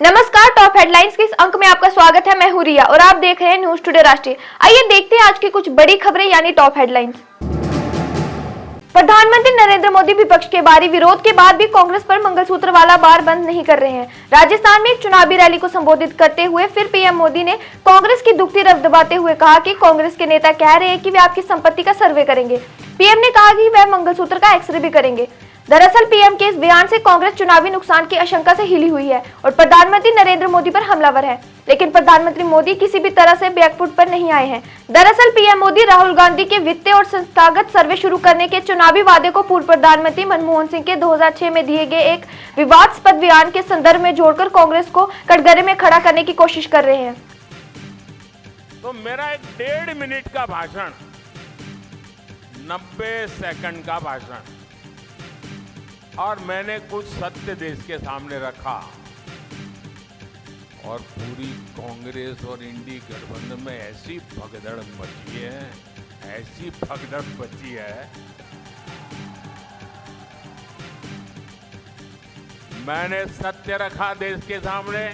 नमस्कार, top headlines के इस अंक में आपका स्वागत है। मैं हूं रिया और आप देख रहे हैं न्यूज टुडे राष्ट्रीय। आइए देखते हैं आज की कुछ बड़ी खबरें यानी टॉप हेडलाइंस। प्रधानमंत्री नरेंद्र मोदी विपक्ष के भारी विरोध के बाद भी कांग्रेस पर मंगलसूत्र वाला बार बंद नहीं कर रहे हैं। राजस्थान में एक चुनावी रैली को संबोधित करते हुए फिर पीएम मोदी ने कांग्रेस की दुखती रफ दबाते हुए कहा कि कांग्रेस के नेता कह रहे हैं कि वे आपकी संपत्ति का सर्वे करेंगे। पीएम ने कहा कि वह मंगलसूत्र का एक्सरे भी करेंगे। दरअसल पीएम के इस बयान से कांग्रेस चुनावी नुकसान की आशंका से हिली हुई है और प्रधानमंत्री नरेंद्र मोदी पर हमलावर है, लेकिन प्रधानमंत्री मोदी किसी भी तरह से बैकफुट पर नहीं आए हैं। दरअसल पीएम मोदी राहुल गांधी के वित्तीय और संस्थागत सर्वे शुरू करने के चुनावी वादे को पूर्व प्रधानमंत्री मनमोहन सिंह के 2006 में दिए गए एक विवादास्पद बयान के संदर्भ में जोड़कर कांग्रेस को कटघरे में खड़ा करने की कोशिश कर रहे हैं। तो मेरा एक 1.5 मिनट का भाषण, 90 सेकंड का भाषण, और मैंने कुछ सत्य देश के सामने रखा और पूरी कांग्रेस और इंडी गठबंधन में ऐसी भगदड़ मची है, ऐसी भगदड़ मची है। मैंने सत्य रखा देश के सामने।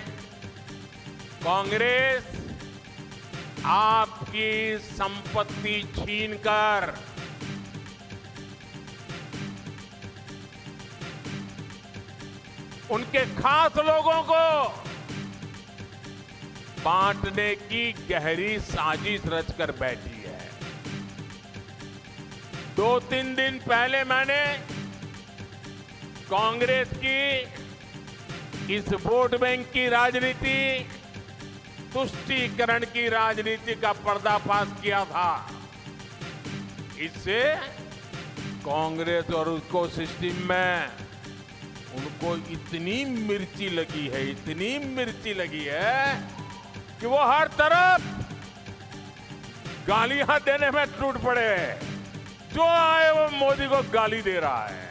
कांग्रेस आपकी संपत्ति छीनकर उनके खास लोगों को बांटने की गहरी साजिश रचकर बैठी है। 2-3 दिन पहले मैंने कांग्रेस की इस वोट बैंक की राजनीति, तुष्टीकरण की राजनीति का पर्दाफाश किया था। इससे कांग्रेस और उसको सिस्टम में उनको इतनी मिर्ची लगी है, इतनी मिर्ची लगी है कि वो हर तरफ गालियां देने में टूट पड़े। जो आए वो मोदी को गाली दे रहा है।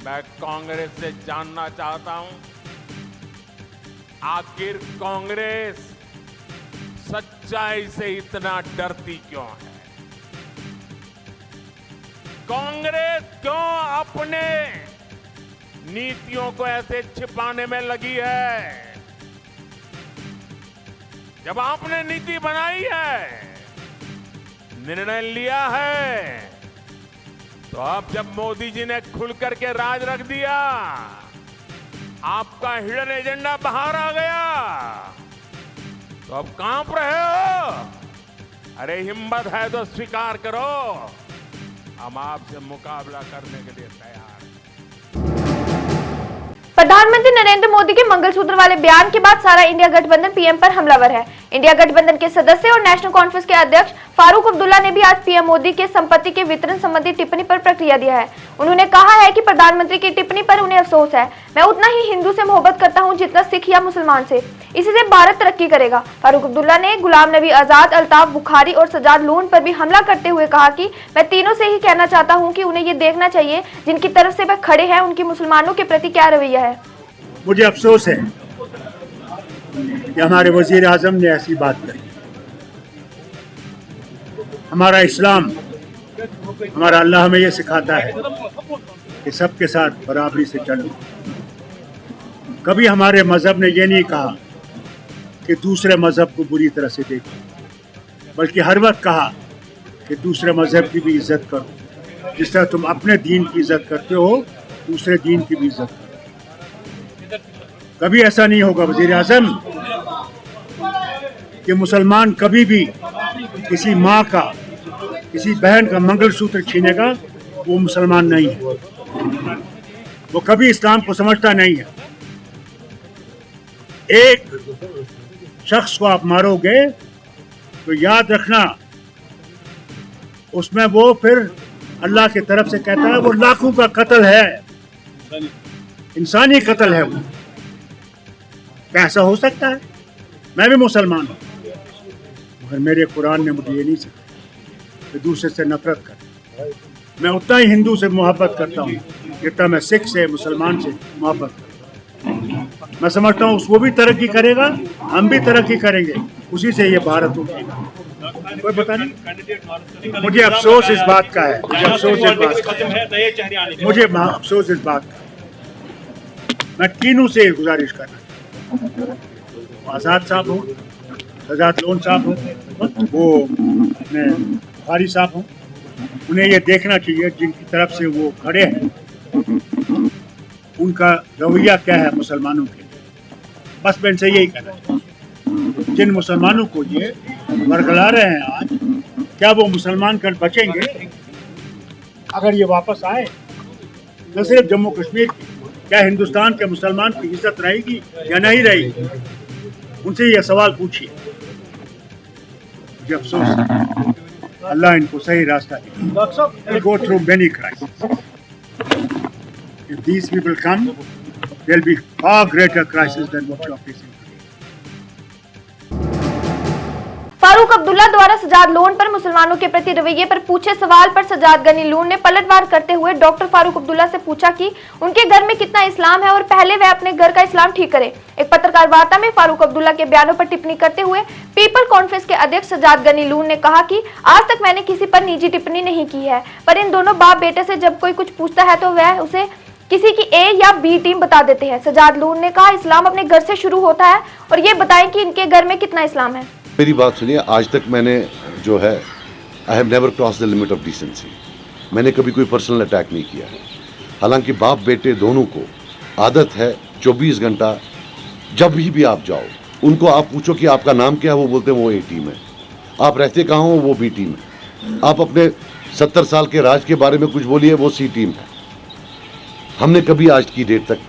मैं कांग्रेस से जानना चाहता हूं, आखिर कांग्रेस सच्चाई से इतना डरती क्यों है? कांग्रेस क्यों अपने नीतियों को ऐसे छिपाने में लगी है? जब आपने नीति बनाई है, निर्णय लिया है, तो अब जब मोदी जी ने खुल करके राज रख दिया, आपका हिडन एजेंडा बाहर आ गया, तो अब कांप रहे हो। अरे हिम्मत है तो स्वीकार करो, हम आपसे मुकाबला करने के लिए तैयार हैं। प्रधानमंत्री नरेंद्र मोदी के मंगलसूत्र वाले बयान के बाद सारा इंडिया गठबंधन पीएम पर हमलावर है। इंडिया गठबंधन के सदस्य और नेशनल कॉन्फ्रेंस के अध्यक्ष फारूक अब्दुल्ला ने भी आज पीएम मोदी के संपत्ति के वितरण संबंधी टिप्पणी पर प्रतिक्रिया दिया है। उन्होंने कहा है कि प्रधानमंत्री की टिप्पणी पर उन्हें अफसोस है। मैं उतना ही हिंदू से मोहब्बत करता हूं जितना सिख या मुसलमान से। इसी से भारत तरक्की करेगा। फारूक अब्दुल्ला ने गुलाम नबी आजाद, अल्ताफ बुखारी और सजाद लोन पर भी हमला करते हुए कहा कि मैं तीनों से ही कहना चाहता हूं कि उन्हें ये देखना चाहिए जिनकी तरफ से वह खड़े हैं, उनकी मुसलमानों के प्रति क्या रवैया है। मुझे अफसोस है कि हमारे वजीर आजम ने ऐसी बात कही। हमारा इस्लाम, हमारा अल्लाह हमें यह सिखाता है कि सबके साथ बराबरी से चलो। कभी हमारे मजहब ने यह नहीं कहा कि दूसरे मजहब को बुरी तरह से देखो, बल्कि हर वक्त कहा कि दूसरे मजहब की भी इज्जत करो। जिस तरह तुम अपने दीन की इज्जत करते हो, दूसरे दीन की भी इज्जत करो। कभी ऐसा नहीं होगा वजीर आज़म कि मुसलमान कभी भी किसी माँ का, किसी बहन का मंगलसूत्र छीनेगा। वो मुसलमान नहीं है, वो कभी इस्लाम को समझता नहीं है। एक शख्स को आप मारोगे तो याद रखना, उसमें वो फिर अल्लाह की तरफ से कहता है वो लाखों का कत्ल है, इंसानी कत्ल है। वो कैसा हो सकता है? मैं भी मुसलमान हूँ, मगर मेरे कुरान ने मुझे ये नहीं सिखाया कि दूसरे से नफरत कर। मैं उतना ही हिंदू से मोहब्बत करता हूँ जितना मैं सिख से, मुसलमान से मोहब्बत करता हूँ। मैं समझता हूँ वो भी तरक्की करेगा, हम भी तरक्की करेंगे, उसी से ये भारत उठेगा। कोई पता नहीं। मुझे अफसोस इस बात का है, मुझे अफसोस इस बात का, मैं तीनों से गुजारिश करना आज़ाद साहब हो, सजाद लोन साहब हो, वो अपने बुखारी साहब हो, उन्हें ये देखना चाहिए जिनकी तरफ से वो खड़े हैं उनका रवैया क्या है मुसलमानों के लिए। बस मैं इनसे यही कहना चाहता हूँ, जिन मुसलमानों को ये बरगला रहे हैं आज, क्या वो मुसलमान कल बचेंगे? अगर ये वापस आए, न सिर्फ जम्मू कश्मीर की, क्या हिंदुस्तान के मुसलमान की इज्जत रहेगी या नहीं रहेगी? उनसे ये सवाल पूछिए। मुझे अफसोस है, अल्लाह इनको सही रास्ता दे। Go through many crises. If these people come, there'll be far greater crisis than what you are facing. Farooq Abdullah द्वारा सजाद लोन पर मुसलमानों के प्रति रवैये पर पूछे सवाल पर सजाद गनी लोन ने पलटवार करते हुए डॉक्टर फारूक अब्दुल्ला से पूछा कि उनके घर में कितना इस्लाम है और पहले वह अपने घर का इस्लाम ठीक करे। एक पत्रकार वार्ता में फारूक अब्दुल्ला के बयानों पर टिप्पणी करते हुए पीपल कॉन्फ्रेंस के अध्यक्ष सजाद गनी लोन ने कहा कि आज तक मैंने किसी पर निजी टिप्पणी नहीं की है, पर इन दोनों बाप बेटे से जब कोई कुछ पूछता है तो वह उसे किसी की ए या बी टीम बता देते हैं। सजाद लोन ने कहा, इस्लाम अपने घर से शुरू होता है और ये बताएं कि इनके घर में कितना इस्लाम है। मेरी बात सुनिए, आज तक मैंने जो है I have never cross the limit of decency. मैंने कभी कोई पर्सनल अटैक नहीं किया है। हालांकि बाप बेटे दोनों को आदत है 24 घंटा जब भी आप जाओ उनको आप पूछो कि आपका नाम क्या है, वो बोलते हैं वो ए टीम है। आप रहते कहाँ हो, वो बी टीम है। आप अपने 70 साल के राज के बारे में कुछ बोलिए, वो सी टीम है। हमने कभी आज की डेट तक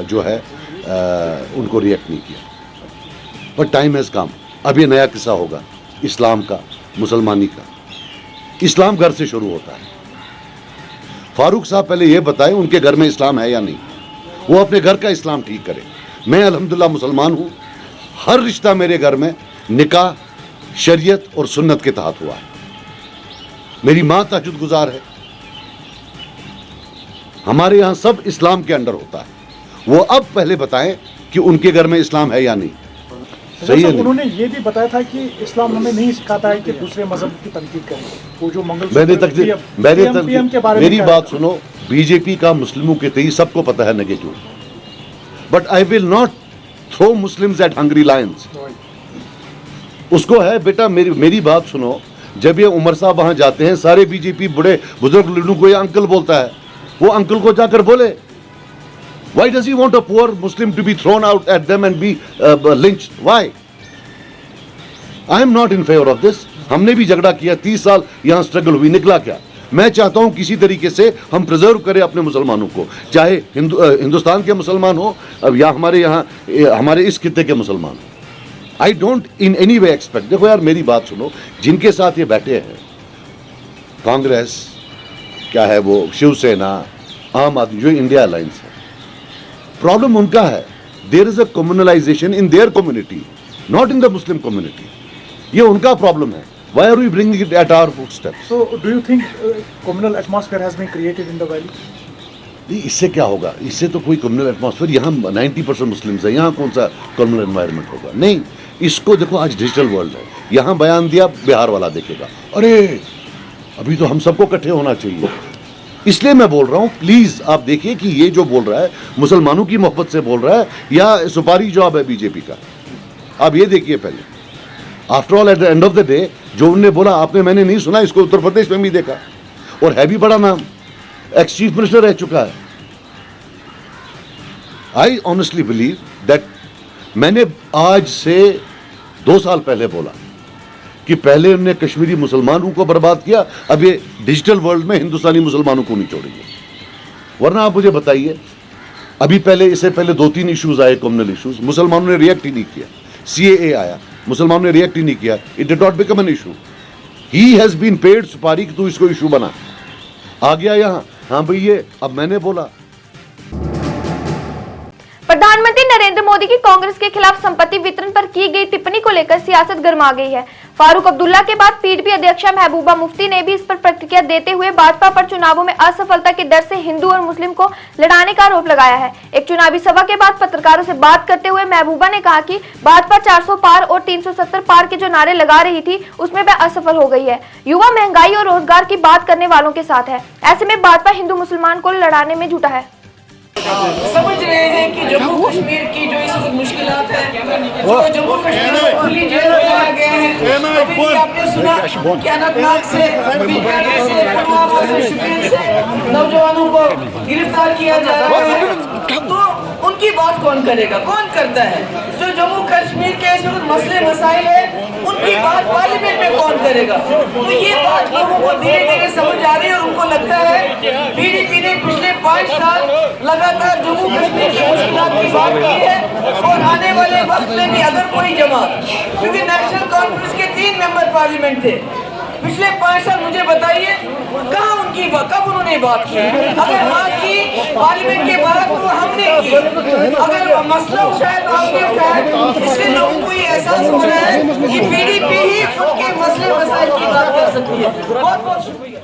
जो है उनको रिएक्ट नहीं किया, पर टाइम हैज़ कम। अब ये नया किस्सा होगा इस्लाम का, मुसलमानी का। इस्लाम घर से शुरू होता है। फारूक साहब पहले ये बताएं उनके घर में इस्लाम है या नहीं। वो अपने घर का इस्लाम ठीक करे। मैं अल्हम्दुलिल्लाह मुसलमान हूँ। हर रिश्ता मेरे घर में निकाह, शरीयत और सुन्नत के तहत हुआ है। मेरी माँ तहज्जुद गुजार है। हमारे यहाँ सब इस्लाम के अंडर होता है। वो अब पहले बताएं कि उनके घर में इस्लाम है या नहीं। सही है। उन्होंने ये भी बताया था कि इस्लाम हमें नहीं सिखाता है कि दूसरे मजहब की तनकीद करें। वो जो मेरी बात सुनो, बीजेपी का मुस्लिमों के तई सबको पता है negative, but I will not throw Muslims at hungry lions. उसको है बेटा, मेरी बात सुनो, जब ये उमर साहब वहां जाते हैं सारे बीजेपी बड़े बुजुर्ग लोगों को ये अंकल बोलता है, वो अंकल को जाकर बोले, why does he want a poor Muslim to be thrown out at them and be lynched? Why? I am not in favor of this. हमने भी झगड़ा किया, 30 साल यहाँ स्ट्रगल हुई, निकला क्या? मैं चाहता हूँ किसी तरीके से हम प्रिजर्व करें अपने मुसलमानों को, चाहे हिंदुस्तान के मुसलमान हो या हमारे यहाँ हमारे इस खित्ते के मुसलमान हो। I don't in any way expect. देखो यार, मेरी बात सुनो, जिनके साथ ये बैठे हैं, कांग्रेस क्या है, वो शिवसेना, आम आदमी, जो इंडिया अलायंस है, प्रॉब्लम उनका है। There is a communalization in their community, not in the Muslim community. ये उनका प्रॉब्लम है। Why are we bringing it at our footsteps? So do you think communal atmosphere has been created in the valley? इससे क्या होगा? इससे तो कोई communal atmosphere, यहाँ 90% मुस्लिम्स है, यहाँ कौन सा कम्युनल एनवायरनमेंट होगा? नहीं। इसको देखो, आज डिजिटल वर्ल्ड है। यहाँ बयान दिया, बिहार वाला देखेगा, अरे अभी तो हम सबको इकट्ठे होना चाहिए। इसलिए मैं बोल रहा हूं, प्लीज आप देखिए कि ये जो बोल रहा है मुसलमानों की मोहब्बत से बोल रहा है या सुपारी जॉब है बीजेपी का। आप ये देखिए पहले। After all, at the end of the day, जो उन्होंने बोला आपने, मैंने नहीं सुना, इसको उत्तर प्रदेश में भी देखा, और है भी बड़ा नाम, एक्स चीफ मिनिस्टर रह चुका है। आई ऑनेस्टली बिलीव दैट, मैंने आज से 2 साल पहले बोला कि पहले उन्होंने कश्मीरी मुसलमानों को बर्बाद किया, अब ये डिजिटल वर्ल्ड में हिंदुस्तानी मुसलमानों को नहीं छोड़ेंगे। वरना आप मुझे बताइए, अभी पहले, इससे पहले 2-3 इश्यूज आए, कम्युनल इश्यूज, मुसलमानों ने रिएक्ट ही नहीं किया। CAA आया, मुसलमानों ने रिएक्ट ही नहीं किया। It did not become an issue. He has been paid सुपारी कि तू इसको इशू बना। आ गया यहाँ, हाँ भाई ये अब मैंने बोला। प्रधानमंत्री नरेंद्र मोदी की कांग्रेस के खिलाफ संपत्ति वितरण पर की गई टिप्पणी को लेकर सियासत गर्मा गई है। फारूक अब्दुल्ला के बाद पीडीपी अध्यक्षा महबूबा मुफ्ती ने भी इस पर प्रतिक्रिया देते हुए भाजपा पर चुनावों में असफलता के डर से हिंदू और मुस्लिम को लड़ाने का आरोप लगाया है। एक चुनावी सभा के बाद पत्रकारों से बात करते हुए महबूबा ने कहा कि भाजपा 400 पार और 370 पार के जो नारे लगा रही थी उसमें वह असफल हो गई है। युवा महंगाई और रोजगार की बात करने वालों के साथ है। ऐसे में भाजपा हिंदू मुसलमान को लड़ाने में जुटा है। समझ रहे हैं कि जम्मू कश्मीर की जो इस मुश्किलात हैं। जो जम्मू कश्मीर में दिल्ली जेल में लाया गया है, अभी भी आपने सुना कि अनंतनाग से, बीकानेर से, पुलवामा से, शोपियां से नौजवानों को गिरफ्तार किया जा रहा है। तो उनकी बात कौन करेगा, कौन करता है? जो जम्मू कश्मीर के इस वक्त मसले मसाइल है, उनकी बात पार्लियामेंट में कौन करेगा? तो ये बात लोगों को धीरे धीरे समझ आ रही है और उनको लगता है पीडीपी ने पिछले 5 साल लगातार जम्मू कश्मीर की मुश्किलात की बात की है और आने वाले वक्त में भी अगर कोई जमात, क्योंकि नेशनल कॉन्फ्रेंस के 3 मेंबर पार्लियामेंट थे पिछले 5 साल, मुझे बताइए कहाँ उनकी कब उन्होंने बात की? अगर बात की पार्लियामेंट के बाहर तो हमने की, अगर मसला उठाया तो हमने उठाया। इससे लोगों को ये एहसास हो रहा है कि पीडीपी ही उनके मसले मसाइल की बात कर सकती है। बहुत बहुत शुक्रिया।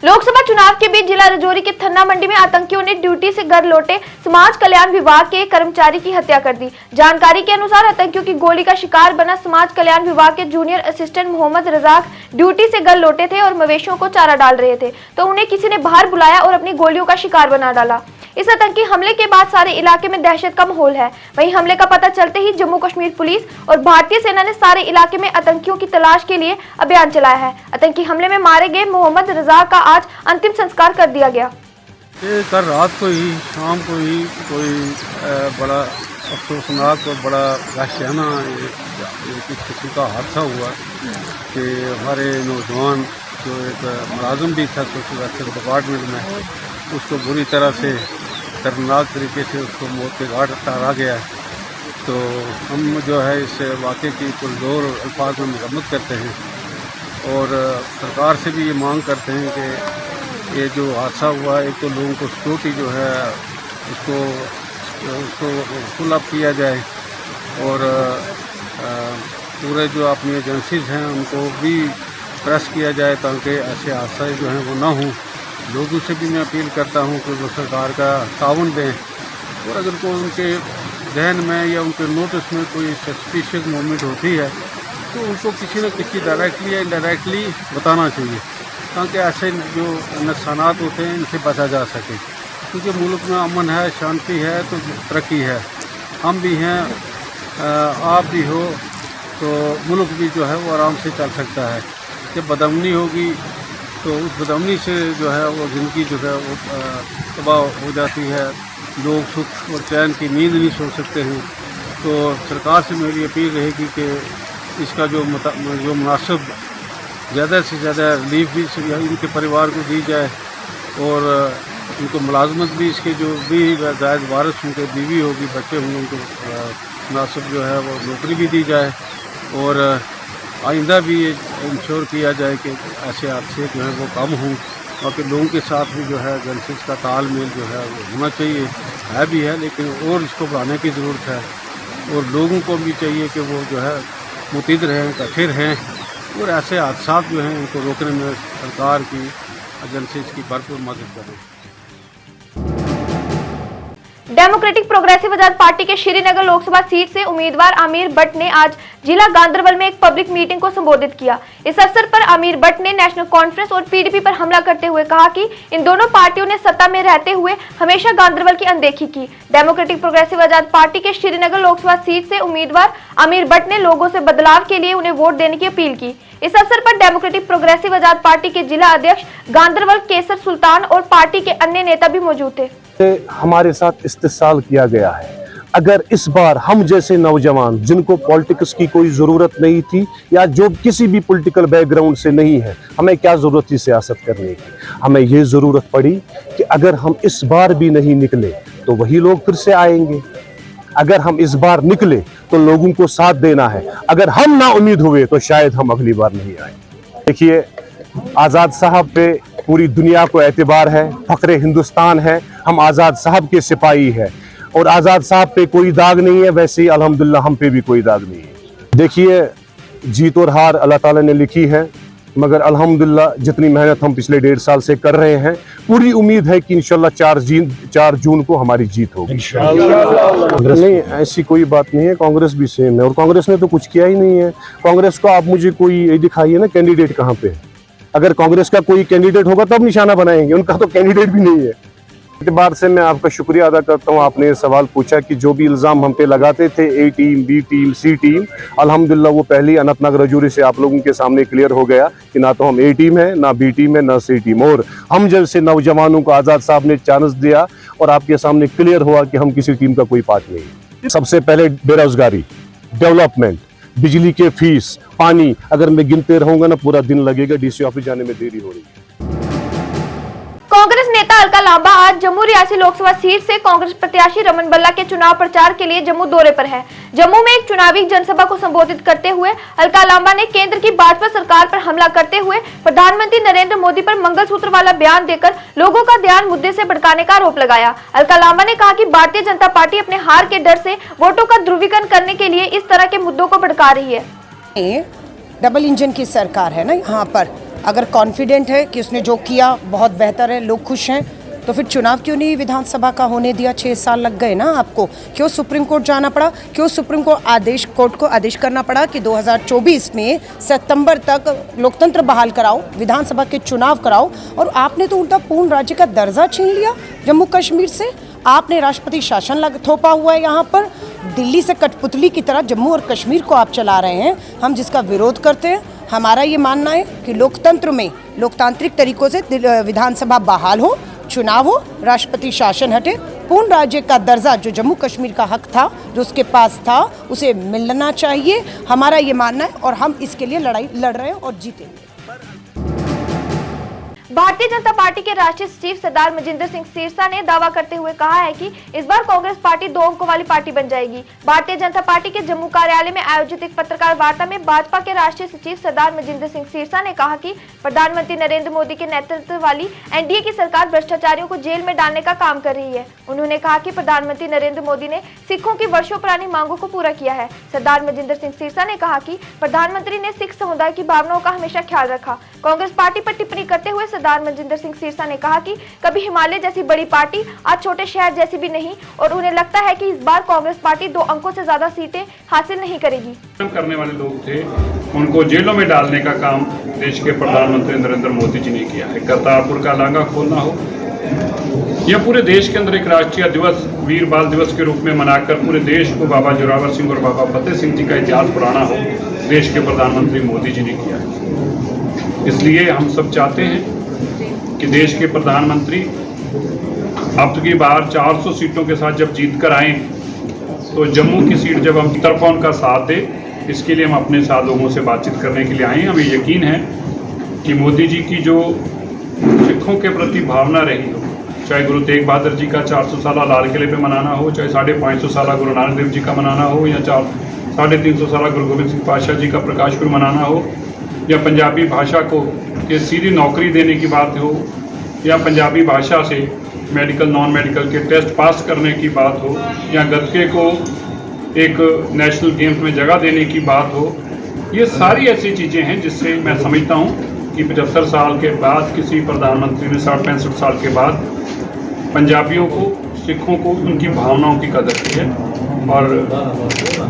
लोकसभा चुनाव के बीच जिला राजौरी के थन्ना मंडी में आतंकियों ने ड्यूटी से घर लौटे समाज कल्याण विभाग के एक कर्मचारी की हत्या कर दी। जानकारी के अनुसार आतंकियों की गोली का शिकार बना समाज कल्याण विभाग के junior assistant Mohammad Razak duty से घर लौटे थे और मवेशियों को चारा डाल रहे थे तो उन्हें किसी ने बाहर बुलाया और अपनी गोलियों का शिकार बना डाला। इस आतंकी हमले के बाद सारे इलाके में दहशत का माहौल है। वहीं हमले का पता चलते ही जम्मू कश्मीर पुलिस और भारतीय सेना ने सारे इलाके में आतंकियों की तलाश के लिए अभियान चलाया है। आतंकी हमले में मारे गए मोहम्मद रजाक का आज अंतिम संस्कार कर दिया गया। कल रात को ही शाम को ही कोई बड़ा अफसोसनाक और बड़ा वहशियाना किसी का हादसा हुआ कि हमारे नौजवान जो एक मुलाजिम भी था सोशल वेलफेयर डिपार्टमेंट में, उसको बुरी तरह से दर्दनाक तरीके से उसको मौत के घाट उतारा गया है। तो हम जो है इस वाक़े की पुरजोर अल्फाज में मरम्मत करते हैं और सरकार से भी ये मांग करते हैं कि ये जो हादसा हुआ है, एक तो लोगों को सिक्योरिटी जो है उसको फुल अप किया जाए और पूरे जो अपनी एजेंसीज हैं उनको भी प्रेस किया जाए ताकि ऐसे हादसे जो हैं वो ना हों। लोगों से भी मैं अपील करता हूँ कि वो सरकार का ताउन दें और अगर कोई उनके जहन में या उनके नोटिस में कोई सस्पिशियस मूवमेंट होती है तो उनको किसी न किसी डायरेक्टली या इनडायरेक्टली बताना चाहिए ताकि ऐसे जो नुकसानात होते हैं इनसे बचा जा सके। क्योंकि मुल्क में अमन है, शांति है तो तरक्की है। हम भी हैं, आप भी हो तो मुल्क भी जो है वो आराम से चल सकता है। जब बदअमनी होगी तो उस बदअमनी से जो है वो ज़िंदगी जो है वो तबाह हो जाती है, लोग सुख और चैन की नींद नहीं सो सकते हैं। तो सरकार से मेरी अपील रहेगी कि इसका जो मुनासिब ज़्यादा से ज़्यादा रिलीफ भी इनके परिवार को दी जाए और उनको मुलाजमत भी इसके जो भी जायज़ वारिस उनके बीवी होगी, बच्चे होंगे, उनको मुनासिब जो है वो नौकरी भी दी जाए और आइंदा भी ये इंश्योर किया जाए कि ऐसे हादसे जो हैं वो कम हों। बाकी लोगों के साथ भी जो है एजेंसीज का तालमेल जो है वो होना चाहिए, है भी है, लेकिन और इसको बढ़ाने की ज़रूरत है और लोगों को भी चाहिए कि वो जो है मुतहिद रहें, इकट्ठे रहें और ऐसे हादसा जो हैं उनको रोकने में सरकार की एजेंसीज की भरपूर मदद करें। डेमोक्रेटिक प्रोग्रेसिव आजाद पार्टी के श्रीनगर लोकसभा सीट से उम्मीदवार आमिर भट्ट ने आज जिला गांदरबल में एक पब्लिक मीटिंग को संबोधित किया। इस अवसर पर आमिर भट्ट ने नेशनल कॉन्फ्रेंस और पीडीपी पर हमला करते हुए कहा कि इन दोनों पार्टियों ने सत्ता में रहते हुए हमेशा गांदरबल की अनदेखी की। डेमोक्रेटिक प्रोग्रेसिव आजाद पार्टी के श्रीनगर लोकसभा सीट से उम्मीदवार आमिर भट्ट ने लोगों से बदलाव के लिए उन्हें वोट देने की अपील की। इस अवसर पर डेमोक्रेटिक प्रोग्रेसिव आजाद पार्टी के जिला अध्यक्ष गांदरबल केसर सुल्तान और पार्टी के अन्य नेता भी मौजूद थे। हमारे साथ इस्तेसाल किया गया है। अगर इस बार हम जैसे नौजवान जिनको पॉलिटिक्स की कोई ज़रूरत नहीं थी या जो किसी भी पॉलिटिकल बैकग्राउंड से नहीं है, हमें क्या ज़रूरत थी सियासत करने की। हमें ये ज़रूरत पड़ी कि अगर हम इस बार भी नहीं निकले तो वही लोग फिर से आएंगे। अगर हम इस बार निकले तो लोगों को साथ देना है। अगर हम ना उम्मीद हुए तो शायद हम अगली बार नहीं आए। देखिए, आज़ाद साहब पे पूरी दुनिया को एतबार है, फ़ख्रे हिंदुस्तान है। हम आज़ाद साहब के सिपाही हैं और आज़ाद साहब पे कोई दाग नहीं है, वैसे ही अल्हम्दुलिल्लाह हम पे भी कोई दाग नहीं है। देखिए, जीत और हार अल्लाह ताला ने लिखी है, मगर अल्हम्दुलिल्लाह जितनी मेहनत हम पिछले 1.5 साल से कर रहे हैं, पूरी उम्मीद है कि इंशाल्लाह 4 जून को हमारी जीत होगी। नहीं, ऐसी कोई बात नहीं है। कांग्रेस भी सेम है और कांग्रेस ने तो कुछ किया ही नहीं है। कांग्रेस को आप मुझे कोई दिखाइए ना कैंडिडेट कहाँ पे है। अगर कांग्रेस का कोई कैंडिडेट होगा तब निशाना बनाएंगे, उनका तो कैंडिडेट भी नहीं है। एतबार से मैं आपका शुक्रिया अदा करता हूँ। आपने ये सवाल पूछा कि जो भी इल्ज़ाम हम पे लगाते थे, ए टीम, बी टीम, सी टीम, अल्हम्दुलिल्लाह वो पहली अनंतनाग रजौरी से आप लोगों के सामने क्लियर हो गया कि ना तो हम ए टीम है, ना बी टीम है, ना सी टीम। और हम जैसे नौजवानों को आज़ाद साहब ने चांस दिया और आपके सामने क्लियर हुआ कि हम किसी टीम का कोई पार्ट नहीं। सबसे पहले बेरोजगारी, डेवलपमेंट, बिजली के फीस, पानी, अगर मैं गिनते रहूंगा ना पूरा दिन लगेगा। डीसी ऑफिस जाने में देरी हो रही है। कांग्रेस नेता अलका लांबा आज जम्मू रियासी लोकसभा सीट से कांग्रेस प्रत्याशी रमन बल्ला के चुनाव प्रचार के लिए जम्मू दौरे पर है। जम्मू में एक चुनावी जनसभा को संबोधित करते हुए अलका लांबा ने केंद्र की भाजपा सरकार पर हमला करते हुए प्रधानमंत्री नरेंद्र मोदी पर मंगलसूत्र वाला बयान देकर लोगों का ध्यान मुद्दे से भटकाने का आरोप लगाया। अलका लांबा ने कहा कि भारतीय जनता पार्टी अपने हार के डर से वोटों का ध्रुवीकरण करने के लिए इस तरह के मुद्दों को भड़का रही है। डबल इंजन की सरकार है ना, यहाँ पर अगर कॉन्फिडेंट है कि उसने जो किया बहुत बेहतर है, लोग खुश हैं, तो फिर चुनाव क्यों नहीं विधानसभा का होने दिया? 6 साल लग गए ना आपको। क्यों सुप्रीम कोर्ट जाना पड़ा? क्यों सुप्रीम कोर्ट को आदेश करना पड़ा कि 2024 में सितंबर तक लोकतंत्र बहाल कराओ, विधानसभा के चुनाव कराओ? और आपने तो उल्टा पूर्ण राज्य का दर्जा छीन लिया जम्मू कश्मीर से। आपने राष्ट्रपति शासन थोपा हुआ है यहाँ पर। दिल्ली से कठपुतली की तरह जम्मू और कश्मीर को आप चला रहे हैं। हम जिसका विरोध करते हैं, हमारा ये मानना है कि लोकतंत्र में लोकतांत्रिक तरीकों से विधानसभा बहाल हो, चुनाव हो, राष्ट्रपति शासन हटे, पूर्ण राज्य का दर्जा जो जम्मू कश्मीर का हक था, जो उसके पास था, उसे मिलना चाहिए। हमारा ये मानना है और हम इसके लिए लड़ाई लड़ रहे हैं और जीतेंगे। भारतीय जनता पार्टी के राष्ट्रीय सचिव सरदार मजिंदर सिंह सिरसा ने दावा करते हुए कहा है कि इस बार कांग्रेस पार्टी 2 अंकों वाली पार्टी बन जाएगी। भारतीय जनता पार्टी के जम्मू कार्यालय में आयोजित एक पत्रकार वार्ता में भाजपा के राष्ट्रीय सचिव सरदार मजिंदर सिंह सिरसा ने कहा कि प्रधानमंत्री नरेंद्र मोदी के नेतृत्व वाली एनडीए की सरकार भ्रष्टाचारियों को जेल में डालने का काम कर रही है। उन्होंने कहा कि प्रधानमंत्री नरेंद्र मोदी ने सिखों की वर्षों पुरानी मांगों को पूरा किया है। सरदार मजिंदर सिंह सिरसा ने कहा कि प्रधानमंत्री ने सिख समुदाय की भावनाओं का हमेशा ख्याल रखा। कांग्रेस पार्टी पर टिप्पणी करते हुए सरदार मजिंदर सिंह सिरसा ने कहा कि कभी हिमालय जैसी बड़ी पार्टी आज छोटे शहर जैसी भी नहीं, और उन्हें लगता है कि इस बार कांग्रेस पार्टी 2 अंकों से ज्यादा सीटें हासिल नहीं करेगी। करने वाले लोग थे, उनको जेलों में डालने का काम देश के प्रधानमंत्री नरेंद्र मोदी जी ने किया है। करतारपुर का लांघा खोलना हो या पूरे देश के अंदर एक राष्ट्रीय दिवस वीर बाल दिवस के रूप में मनाकर पूरे देश को बाबा जोरावर सिंह और बाबा फतेह सिंह जी का इतिहास पढ़ाना हो, देश के प्रधानमंत्री मोदी जी ने किया है। इसलिए हम सब चाहते हैं कि देश के प्रधानमंत्री अब की बार 400 सीटों के साथ जब जीत कर आए तो जम्मू की सीट जब हम तरफा उनका साथ दे, इसके लिए हम अपने साथ लोगों से बातचीत करने के लिए आए हैं। हमें यकीन है कि मोदी जी की जो सिखों के प्रति भावना रही हो, चाहे गुरु तेग बहादुर जी का 400 साला लाल किले पे मनाना हो, चाहे 550 साला गुरु नानक देव जी का मनाना हो, या 350 साला गुरु गोबिंद सिंह पातशाह जी का प्रकाश पुरब मनाना हो, या पंजाबी भाषा को के सीधी नौकरी देने की बात हो, या पंजाबी भाषा से मेडिकल नॉन मेडिकल के टेस्ट पास करने की बात हो, या गतके को एक नेशनल गेम्स में जगह देने की बात हो, ये सारी ऐसी चीज़ें हैं जिससे मैं समझता हूँ कि 75 साल के बाद किसी प्रधानमंत्री ने 60-65 साल के बाद पंजाबियों को, सिखों को, उनकी भावनाओं की कदर की है। और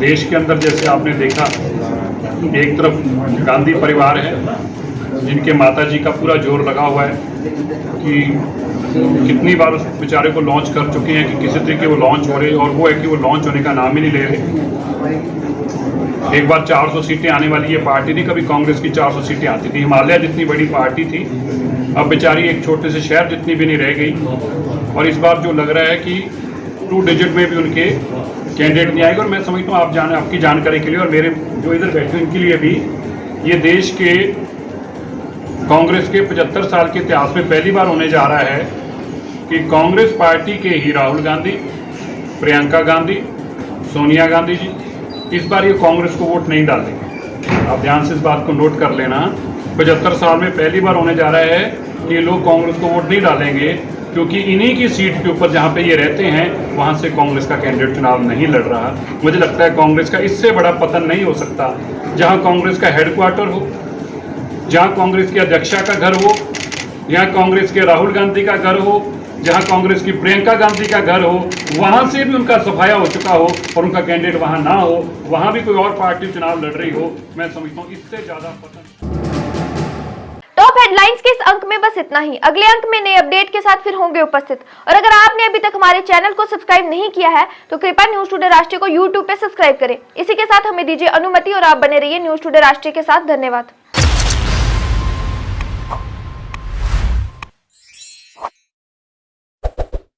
देश के अंदर जैसे आपने देखा, एक तरफ गांधी परिवार है जिनके माता जी का पूरा जोर लगा हुआ है कि कितनी बार उस बेचारे को लॉन्च कर चुके हैं कि किसी तरीके वो लॉन्च हो रहे, और वो है कि वो लॉन्च होने का नाम ही नहीं ले रहे। एक बार 400 सीटें आने वाली ये पार्टी थी, कभी कांग्रेस की 400 सीटें आती थी। हिमालय जितनी बड़ी पार्टी थी, अब बेचारी एक छोटे से शहर जितनी भी नहीं रह गई। और इस बार जो लग रहा है कि 2 डिजिट में भी उनके कैंडिडेट नहीं आएगा। और मैं समझता हूँ आपकी जानकारी के लिए और मेरे जो इधर बैठे इनके लिए भी, ये देश के कांग्रेस के 75 साल के इतिहास में पहली बार होने जा रहा है कि कांग्रेस पार्टी के ही राहुल गांधी, प्रियंका गांधी, सोनिया गांधी जी इस बार ये कांग्रेस को वोट नहीं डालेंगे। आप ध्यान से इस बात को नोट कर लेना। 75 साल में पहली बार होने जा रहा है कि लोग कांग्रेस को वोट नहीं डालेंगे, क्योंकि इन्हीं की सीट के ऊपर जहाँ पे ये रहते हैं वहाँ से कांग्रेस का कैंडिडेट चुनाव नहीं लड़ रहा। मुझे लगता है कांग्रेस का इससे बड़ा पतन नहीं हो सकता। जहाँ कांग्रेस का हेडक्वार्टर हो, जहाँ कांग्रेस की अध्यक्षा का घर हो, जहाँ कांग्रेस के राहुल गांधी का घर हो, जहाँ कांग्रेस की प्रियंका गांधी का घर हो, वहाँ से भी उनका सफाया हो चुका हो और उनका कैंडिडेट वहाँ ना हो, वहाँ भी कोई और पार्टी चुनाव लड़ रही हो, मैं समझता हूँ इससे ज़्यादा पतन। टॉप हेडलाइंस के इस अंक में बस इतना ही। अगले अंक में नए अपडेट के साथ फिर होंगे उपस्थित। और अगर आपने अभी तक हमारे चैनल को सब्सक्राइब नहीं किया है तो कृपया न्यूज टुडे राष्ट्रीय को यूट्यूब पे सब्सक्राइब करें। इसी के साथ हमें दीजिए अनुमति और आप बने रहिए न्यूज टुडे राष्ट्रीय के साथ। धन्यवाद।